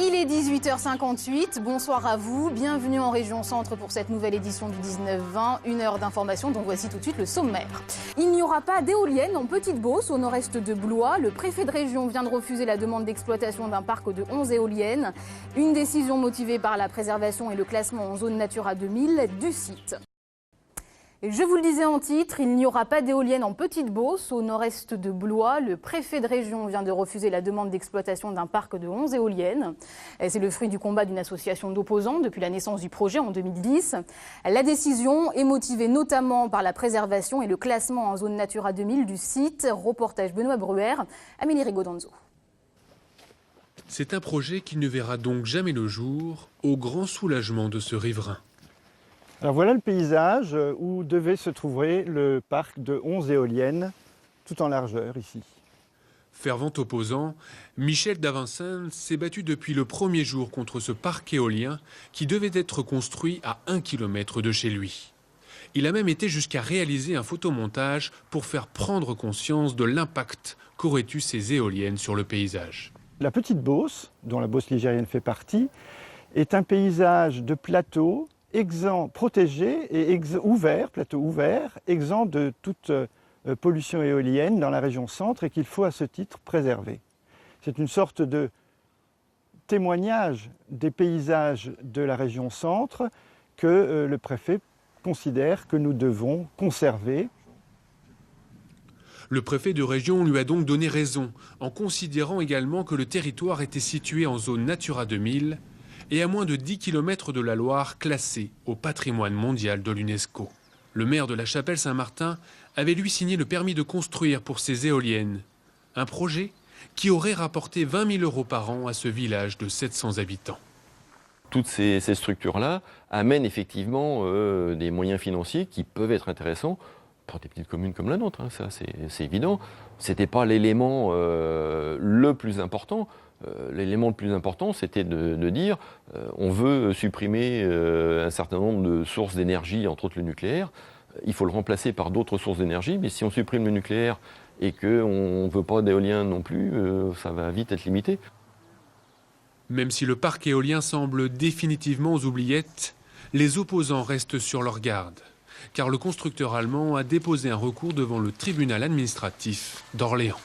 Il est 18h58, bonsoir à vous, bienvenue en région centre pour cette nouvelle édition du 19-20, une heure d'information dont voici tout de suite le sommaire. Il n'y aura pas d'éolienne en Petite-Beauce, au nord-est de Blois. Le préfet de région vient de refuser la demande d'exploitation d'un parc de 11 éoliennes. Une décision motivée par la préservation et le classement en zone Natura 2000 du site. Et je vous le disais en titre, il n'y aura pas d'éolienne en Petite-Beauce, au nord-est de Blois. Le préfet de région vient de refuser la demande d'exploitation d'un parc de 11 éoliennes. C'est le fruit du combat d'une association d'opposants depuis la naissance du projet en 2010. La décision est motivée notamment par la préservation et le classement en zone Natura 2000 du site. Reportage Benoît Bruer, Amélie Rigaudonzo. C'est un projet qui ne verra donc jamais le jour, au grand soulagement de ce riverain. Alors voilà le paysage où devait se trouver le parc de 11 éoliennes, tout en largeur ici. Fervent opposant, Michel Davincin s'est battu depuis le premier jour contre ce parc éolien qui devait être construit à 1 km de chez lui. Il a même été jusqu'à réaliser un photomontage pour faire prendre conscience de l'impact qu'auraient eu ces éoliennes sur le paysage. La Petite-Beauce, dont la Beauce ligérienne fait partie, est un paysage de plateau exempt, protégé et ouvert, plateau ouvert, exempt de toute pollution éolienne dans la région centre et qu'il faut à ce titre préserver. C'est une sorte de témoignage des paysages de la région centre que le préfet considère que nous devons conserver. Le préfet de région lui a donc donné raison, en considérant également que le territoire était situé en zone Natura 2000 et à moins de 10 km de la Loire, classée au patrimoine mondial de l'UNESCO. Le maire de la Chapelle-Saint-Martin avait lui signé le permis de construire pour ces éoliennes. Un projet qui aurait rapporté 20 000 € par an à ce village de 700 habitants. Toutes ces structures-là amènent effectivement des moyens financiers qui peuvent être intéressants pour des petites communes comme la nôtre, hein, ça c'est évident. Ce n'était pas l'élément le plus important. L'élément le plus important, c'était de dire on veut supprimer un certain nombre de sources d'énergie, entre autres le nucléaire. Il faut le remplacer par d'autres sources d'énergie, mais si on supprime le nucléaire et qu'on ne veut pas d'éolien non plus, ça va vite être limité. Même si le parc éolien semble définitivement aux oubliettes, les opposants restent sur leur garde, car le constructeur allemand a déposé un recours devant le tribunal administratif d'Orléans.